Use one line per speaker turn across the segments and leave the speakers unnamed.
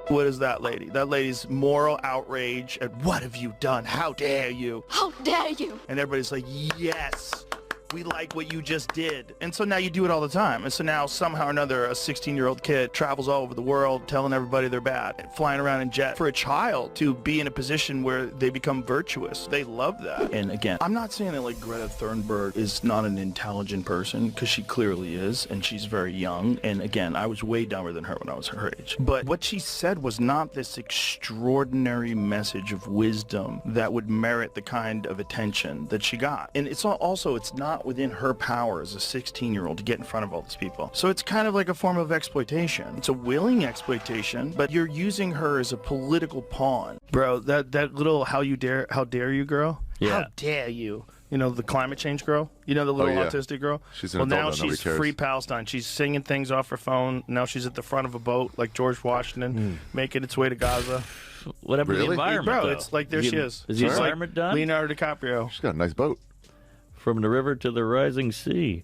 What is that lady? That lady's moral outrage at what have you done? How dare you?
How dare you?
And everybody's like, yes, we like what you just did. And so now you do it all the time. And so now somehow or another, a 16-year-old kid travels all over the world telling everybody they're bad, flying around in jet. For a child to be in a position where they become virtuous, they love that. And again, I'm not saying that like Greta Thunberg is not an intelligent person, because she clearly is, and she's very young. And again, I was way dumber than her when I was her age. But what she said was not this extraordinary message of wisdom that would merit the kind of attention that she got. And it's also, it's not within her power as a 16-year-old to get in front of all these people. So it's kind of like a form of exploitation. It's a willing exploitation, but you're using her as a political pawn. Bro, that little how dare you girl?
Yeah.
How dare you? You know, the climate change girl? You know, the little autistic girl?
She's an
well, now
adult,
she's free Palestine. She's singing things off her phone. Now she's at the front of a boat like George Washington, making its way to Gaza.
Whatever the environment,
Bro,
though.
it's like there she is.
Is the environment done?
Leonardo DiCaprio.
She's got a nice boat.
From the river to the rising sea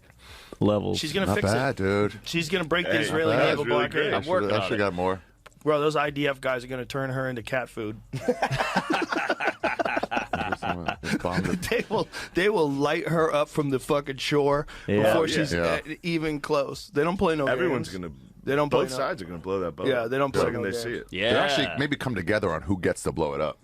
levels.
She's going to
Not
fix
bad,
it.
dude.
She's going to break the Israeli
bad.
naval
Really
blockade.
I'm working
I
on
should
it.
got more.
Bro, those IDF guys are going to turn her into cat food. They will light her up from the fucking shore before she's even close. They don't play no
Everyone's
games.
gonna.
They don't play
Both
no.
sides are gonna blow that boat.
Yeah, they don't play
The second
no
they see
games.
it.
Yeah.
They actually maybe come together on who gets to blow it up.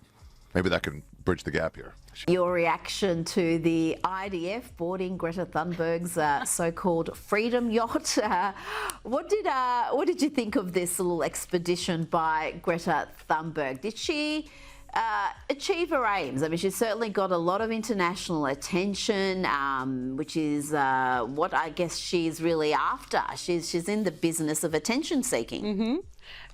Maybe that can bridge the gap here.
Your reaction to the IDF boarding Greta Thunberg's so-called freedom yacht. What did you think of this little expedition by Greta Thunberg? Did she achieve her aims? I mean, she's certainly got a lot of international attention, which is what I guess she's really after. She's in the business of attention seeking.
Mm-hmm.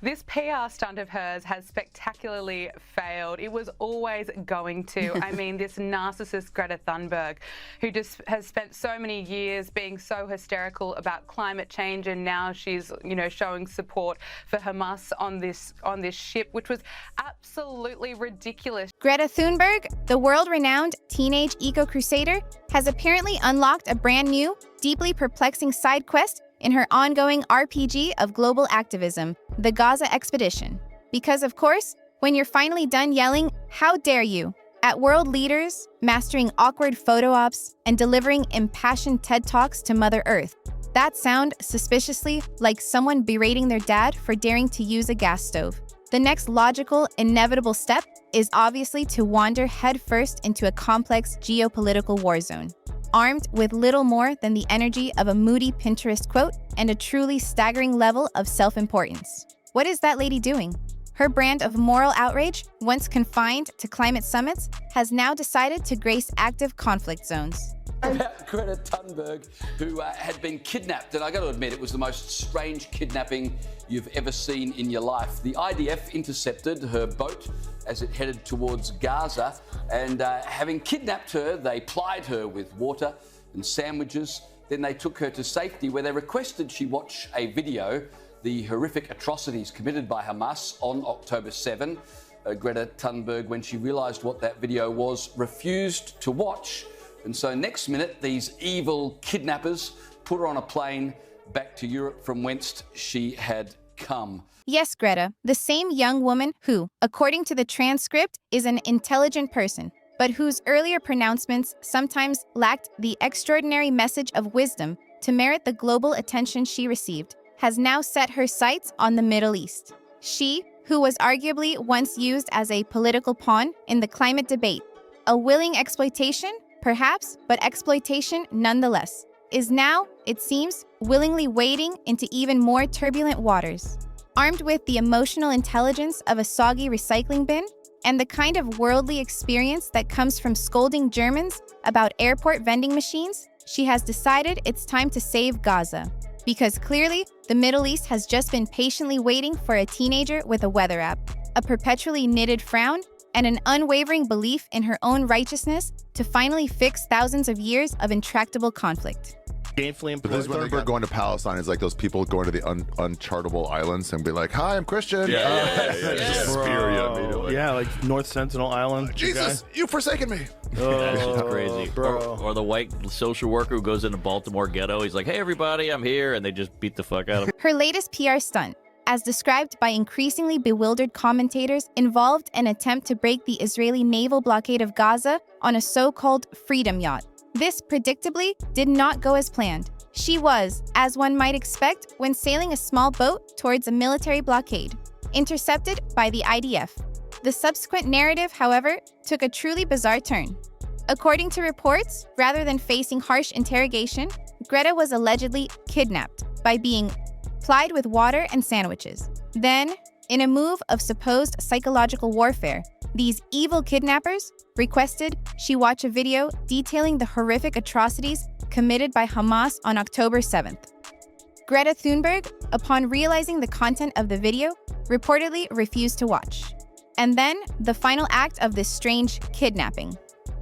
This PR stunt of hers has spectacularly failed. It was always going to. I mean, this narcissist Greta Thunberg, who just has spent so many years being so hysterical about climate change, and now she's, you know, showing support for Hamas on this ship, which was absolutely ridiculous.
Greta Thunberg, the world-renowned teenage eco-crusader, has apparently unlocked a brand new, deeply perplexing side quest in her ongoing RPG of global activism, the Gaza Expedition. Because, of course, when you're finally done yelling, "How dare you!" at world leaders, mastering awkward photo ops, and delivering impassioned TED Talks to Mother Earth, that sound suspiciously like someone berating their dad for daring to use a gas stove. The next logical, inevitable step is obviously to wander headfirst into a complex geopolitical war zone, armed with little more than the energy of a moody Pinterest quote and a truly staggering level of self-importance. What is that lady doing? Her brand of moral outrage, once confined to climate summits, has now decided to grace active conflict zones.
About Greta Thunberg, who had been kidnapped, and I got to admit, it was the most strange kidnapping you've ever seen in your life. The IDF intercepted her boat as it headed towards Gaza, and having kidnapped her, they plied her with water and sandwiches. Then they took her to safety, where they requested she watch a video, the horrific atrocities committed by Hamas on October 7. Greta Thunberg, when she realised what that video was, refused to watch. And so next minute, these evil kidnappers put her on a plane back to Europe, from whence she had come.
Yes, Greta, the same young woman who, according to the transcript, is an intelligent person, but whose earlier pronouncements sometimes lacked the extraordinary message of wisdom to merit the global attention she received, has now set her sights on the Middle East. She, who was arguably once used as a political pawn in the climate debate, a willing exploitation, perhaps, but exploitation nonetheless, is now, it seems, willingly wading into even more turbulent waters. Armed with the emotional intelligence of a soggy recycling bin and the kind of worldly experience that comes from scolding Germans about airport vending machines, she has decided it's time to save Gaza. Because clearly, the Middle East has just been patiently waiting for a teenager with a weather app, a perpetually knitted frown, and an unwavering belief in her own righteousness to finally fix thousands of years of intractable conflict.
Gainfully
But this is when they're going to Palestine. Is like those people going to the unchartable islands and be like, "Hi, I'm Christian."
Just spear you immediately.
Yeah, like North Sentinel Island.
Jesus, you've forsaken me.
That's just crazy.
Bro.
Or the white social worker who goes into Baltimore ghetto. He's like, "Hey, everybody, I'm here," and they just beat the fuck out of him.
Her latest PR stunt, as described by increasingly bewildered commentators, involved an attempt to break the Israeli naval blockade of Gaza on a so-called freedom yacht. This, predictably, did not go as planned. She was, as one might expect, when sailing a small boat towards a military blockade, intercepted by the IDF. The subsequent narrative, however, took a truly bizarre turn. According to reports, rather than facing harsh interrogation, Greta was allegedly kidnapped by being plied with water and sandwiches. Then, in a move of supposed psychological warfare, these evil kidnappers requested she watch a video detailing the horrific atrocities committed by Hamas on October 7th. Greta Thunberg, upon realizing the content of the video, reportedly refused to watch. And then, the final act of this strange kidnapping.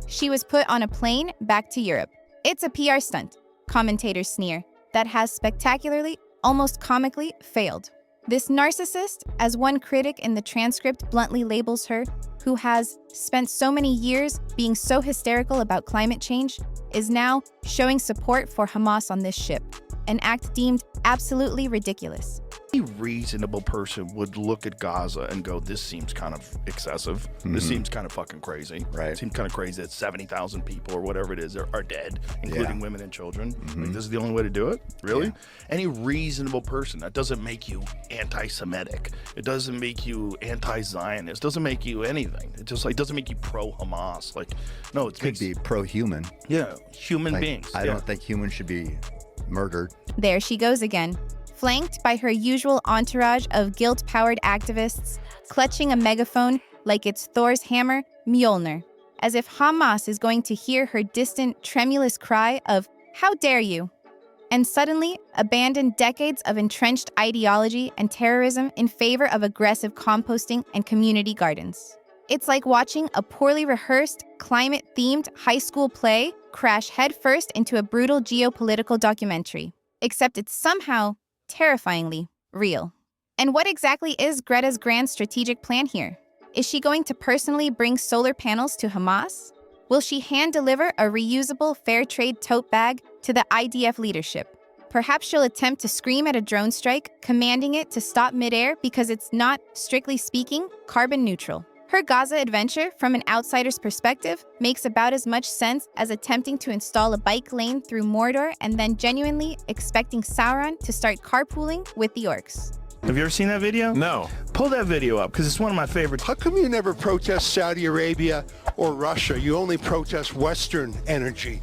She was put on a plane back to Europe. It's a PR stunt, commentators sneer, that has spectacularly, almost comically, failed. This narcissist, as one critic in the transcript bluntly labels her, who has spent so many years being so hysterical about climate change, is now showing support for Hamas on this ship, an act deemed absolutely ridiculous.
Any reasonable person would look at Gaza and go, this seems kind of excessive. This seems kind of fucking crazy.
Right.
It seems kind of crazy that 70,000 people or whatever it is are dead, including women and children. Like, this is the only way to do it? Really? Any reasonable person, that doesn't make you anti-Semitic. It doesn't make you anti-Zionist. It doesn't make you anything. It just like doesn't make you pro-Hamas. Like, no, it
Could be pro-human.
Yeah, human
Like,
beings.
I don't think humans should be murdered.
There she goes again, flanked by her usual entourage of guilt-powered activists, clutching a megaphone like it's Thor's hammer, Mjolnir, as if Hamas is going to hear her distant, tremulous cry of, "How dare you?" and suddenly abandon decades of entrenched ideology and terrorism in favor of aggressive composting and community gardens. It's like watching a poorly rehearsed, climate-themed high school play crash headfirst into a brutal geopolitical documentary, except it's somehow terrifyingly real. And what exactly is Greta's grand strategic plan here? Is she going to personally bring solar panels to Hamas? Will she hand-deliver a reusable fair trade tote bag to the IDF leadership? Perhaps she'll attempt to scream at a drone strike, commanding it to stop midair because it's not, strictly speaking, carbon neutral. Her Gaza adventure, from an outsider's perspective, makes about as much sense as attempting to install a bike lane through Mordor and then genuinely expecting Sauron to start carpooling with the orcs.
Have you ever seen that video?
No.
Pull that video up, because it's one of my favorites.
How come you never protest Saudi Arabia or Russia? You only protest Western energy.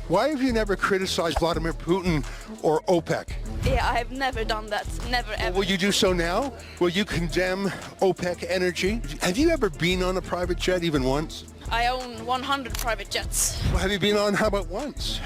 Why have you never criticized Vladimir Putin or OPEC?
Yeah, I have never done that. Never, ever.
Will you do so now? Will you condemn OPEC energy? Have you ever been on a private jet even once?
I own 100 private jets.
Well, have you been on, how about once?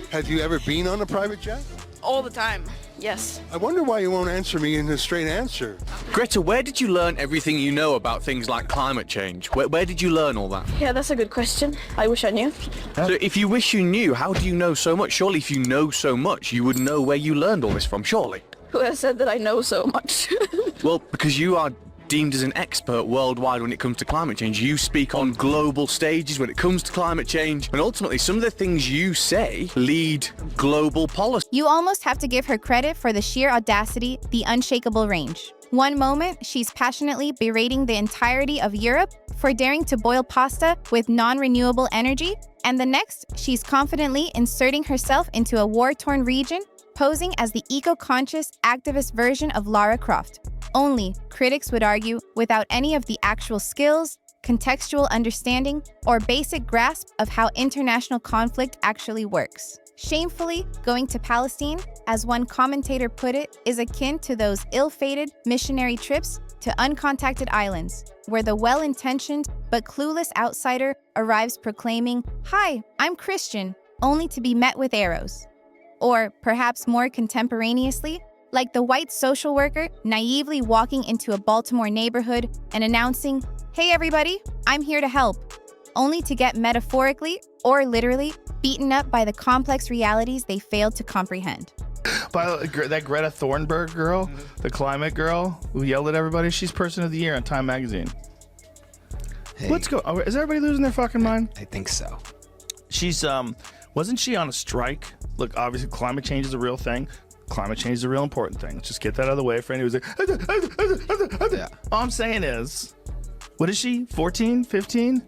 Have you ever been on a private jet?
All the time, yes.
I wonder why you won't answer me in a straight answer.
Greta, where did you learn everything you know about things like climate change? Where did you learn all that?
Yeah, that's a good question. I wish I knew.
So if you wish you knew, how do you know so much? Surely if you know so much, you would know where you learned all this from, surely?
Who has said that I know so much?
Well, because you are deemed as an expert worldwide when it comes to climate change. You speak on global stages when it comes to climate change, and ultimately some of the things you say lead global policy.
You almost have to give her credit for the sheer audacity, the unshakable range. One moment, she's passionately berating the entirety of Europe for daring to boil pasta with non-renewable energy, and the next, she's confidently inserting herself into a war-torn region, posing as the eco-conscious activist version of Lara Croft. Only, critics would argue, without any of the actual skills, contextual understanding, or basic grasp of how international conflict actually works. Shamefully, going to Palestine, as one commentator put it, is akin to those ill-fated missionary trips to uncontacted islands, where the well-intentioned but clueless outsider arrives proclaiming, "Hi, I'm Christian," only to be met with arrows. Or, perhaps more contemporaneously, like the white social worker naively walking into a Baltimore neighborhood and announcing, "Hey everybody, I'm here to help," only to get metaphorically or literally beaten up by the complex realities they failed to comprehend.
By that Greta Thunberg girl, the climate girl who yelled at everybody, she's Person of the Year on Time Magazine.
Hey,
What's going on? Is everybody losing their fucking mind?
I think so.
She's, wasn't she on a strike? Look, obviously climate change is a real thing. Climate change is a real important thing. Let's just get that out of the way for anyone who's like,
Yeah.
all I'm saying is, what is she, 14, 15,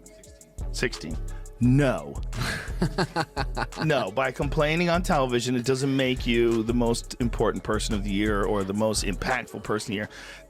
16? No. No, by complaining on television, it doesn't make you the most important person of the year or the most impactful person of the year.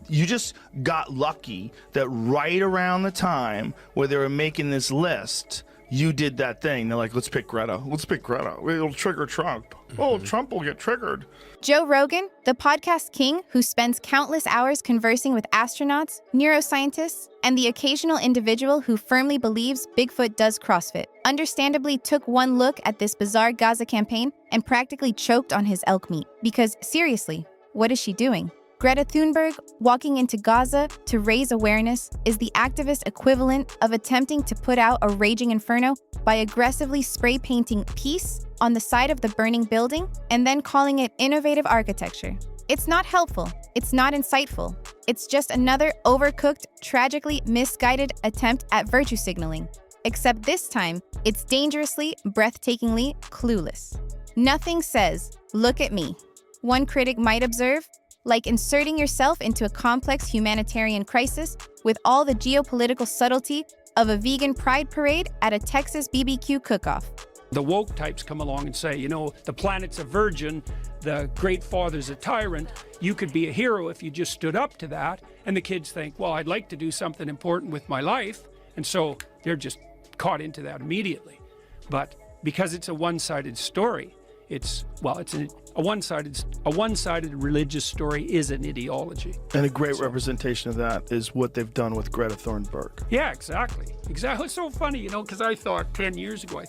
You just got lucky that right around the time where they were making this list, you did that thing. They're like, let's pick Greta. Let's pick Greta. It'll trigger Trump. Oh, Trump will get triggered.
Joe Rogan, the podcast king who spends countless hours conversing with astronauts, neuroscientists, and the occasional individual who firmly believes Bigfoot does CrossFit, understandably took one look at this bizarre Gaza campaign and practically choked on his elk meat. Because seriously, what is she doing? Greta Thunberg walking into Gaza to raise awareness is the activist equivalent of attempting to put out a raging inferno by aggressively spray painting peace on the side of the burning building and then calling it innovative architecture. It's not helpful. It's not insightful. It's just another overcooked, tragically misguided attempt at virtue signaling. Except this time, it's dangerously, breathtakingly clueless. Nothing says, look at me. One critic might observe, like inserting yourself into a complex humanitarian crisis with all the geopolitical subtlety of a vegan pride parade at a Texas BBQ cook-off.
The woke types come along and say, you know, the planet's a virgin, the great father's a tyrant, you could be a hero if you just stood up to that. And the kids think, well, I'd like to do something important with my life. And so they're just caught into that immediately. But because it's a one-sided story, a one-sided religious story is an ideology.
And a great representation of that is what they've done with Greta Thunberg.
Yeah, exactly. It's so funny, you know, because I thought 10 years ago,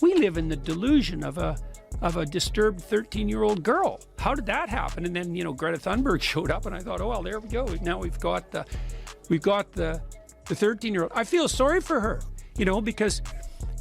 we live in the delusion of a disturbed 13-year-old girl. How did that happen? And then, you know, Greta Thunberg showed up, and I thought, oh well, there we go. Now we've got the 13-year-old. I feel sorry for her, you know, because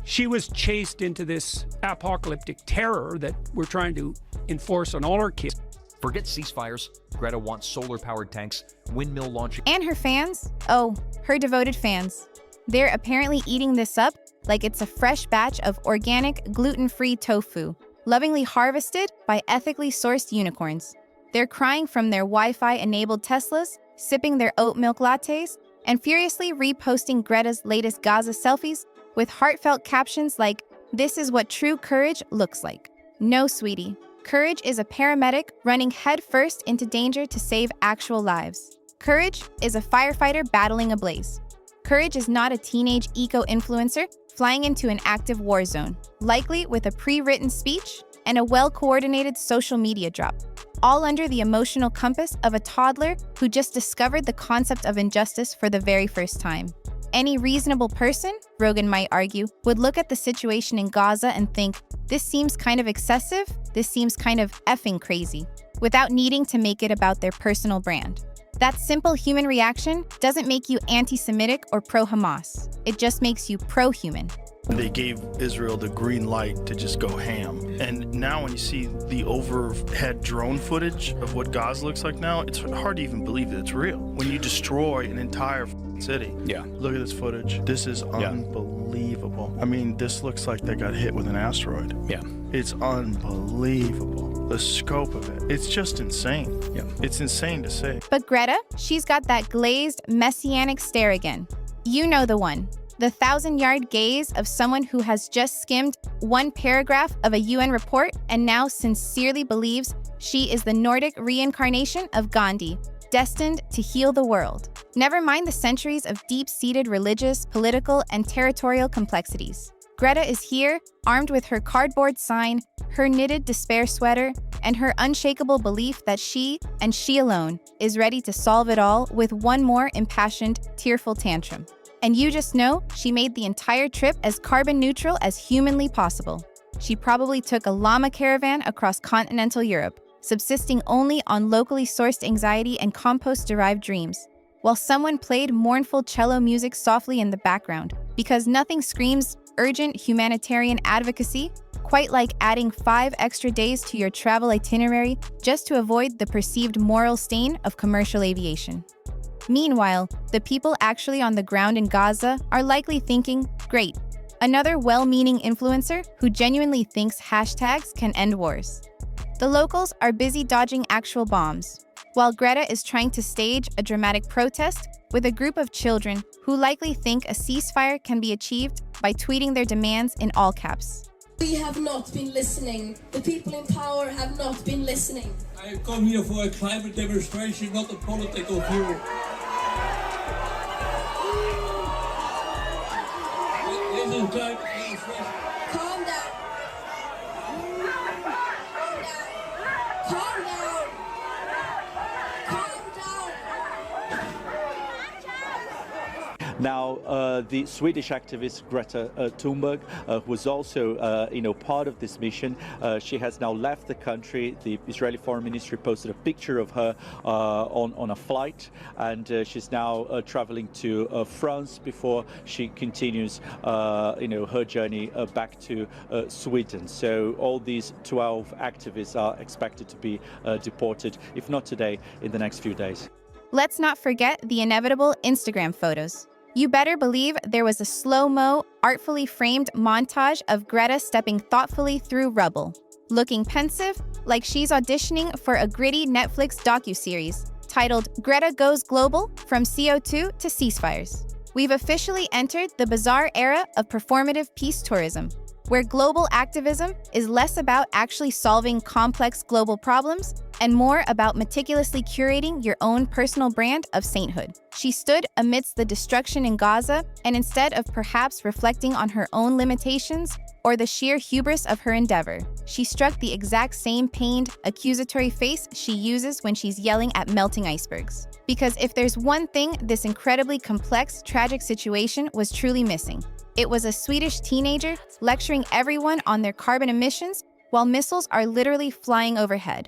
she was chased into this apocalyptic terror that we're trying to enforce on all our kids.
Forget ceasefires. Greta wants solar-powered tanks, windmill launching.
And her fans? Oh, her devoted fans. They're apparently eating this up like it's a fresh batch of organic, gluten-free tofu, lovingly harvested by ethically sourced unicorns. They're crying from their Wi-Fi-enabled Teslas, sipping their oat milk lattes, and furiously reposting Greta's latest Gaza selfies with heartfelt captions like, "This is what true courage looks like." No, sweetie. Courage is a paramedic running headfirst into danger to save actual lives. Courage is a firefighter battling a blaze. Courage is not a teenage eco-influencer flying into an active war zone, likely with a pre-written speech and a well-coordinated social media drop, all under the emotional compass of a toddler who just discovered the concept of injustice for the very first time. Any reasonable person, Rogan might argue, would look at the situation in Gaza and think, this seems kind of excessive, this seems kind of effing crazy, without needing to make it about their personal brand. That simple human reaction doesn't make you anti-Semitic or pro-Hamas. It just makes you pro-human.
They gave Israel the green light to just go ham. And now when you see the overhead drone footage of what Gaza looks like now, it's hard to even believe that it's real. When you destroy an entire city.
Yeah.
Look at this footage. This is unbelievable. I mean, this looks like they got hit with an asteroid.
Yeah.
It's unbelievable. The scope of it. It's just insane.
Yeah.
It's insane to say.
But Greta, she's got that glazed, messianic stare again. You know the one. The 1,000-yard gaze of someone who has just skimmed one paragraph of a UN report and now sincerely believes she is the Nordic reincarnation of Gandhi, destined to heal the world. Never mind the centuries of deep-seated religious, political, and territorial complexities. Greta is here, armed with her cardboard sign, her knitted despair sweater, and her unshakable belief that she, and she alone, is ready to solve it all with one more impassioned, tearful tantrum. And you just know she made the entire trip as carbon neutral as humanly possible. She probably took a llama caravan across continental Europe, subsisting only on locally sourced anxiety and compost-derived dreams, while someone played mournful cello music softly in the background, because nothing screams urgent humanitarian advocacy quite like adding 5 extra days to your travel itinerary just to avoid the perceived moral stain of commercial aviation. Meanwhile, the people actually on the ground in Gaza are likely thinking, great, another well-meaning influencer who genuinely thinks hashtags can end wars. The locals are busy dodging actual bombs, while Greta is trying to stage a dramatic protest with a group of children who likely think a ceasefire can be achieved by tweeting their demands in all caps.
We have not been listening. The people in power have not been listening.
I have come here for a climate demonstration, not a political view. This is climate demonstration.
Calm down. Calm down. Calm down.
Now, the Swedish activist Greta Thunberg, who was also, part of this mission, she has now left the country. The Israeli Foreign Ministry posted a picture of her on a flight, and she's now traveling to France before she continues, her journey back to Sweden. So all these 12 activists are expected to be deported, if not today, in the next few days.
Let's not forget the inevitable Instagram photos. You better believe there was a slow-mo, artfully framed montage of Greta stepping thoughtfully through rubble, looking pensive, like she's auditioning for a gritty Netflix docuseries titled Greta Goes Global, From CO2 to Ceasefires. We've officially entered the bizarre era of performative peace tourism, where global activism is less about actually solving complex global problems and more about meticulously curating your own personal brand of sainthood. She stood amidst the destruction in Gaza, and instead of perhaps reflecting on her own limitations or the sheer hubris of her endeavor, she struck the exact same pained, accusatory face she uses when she's yelling at melting icebergs. Because if there's one thing this incredibly complex, tragic situation was truly missing, it was a Swedish teenager lecturing everyone on their carbon emissions while missiles are literally flying overhead.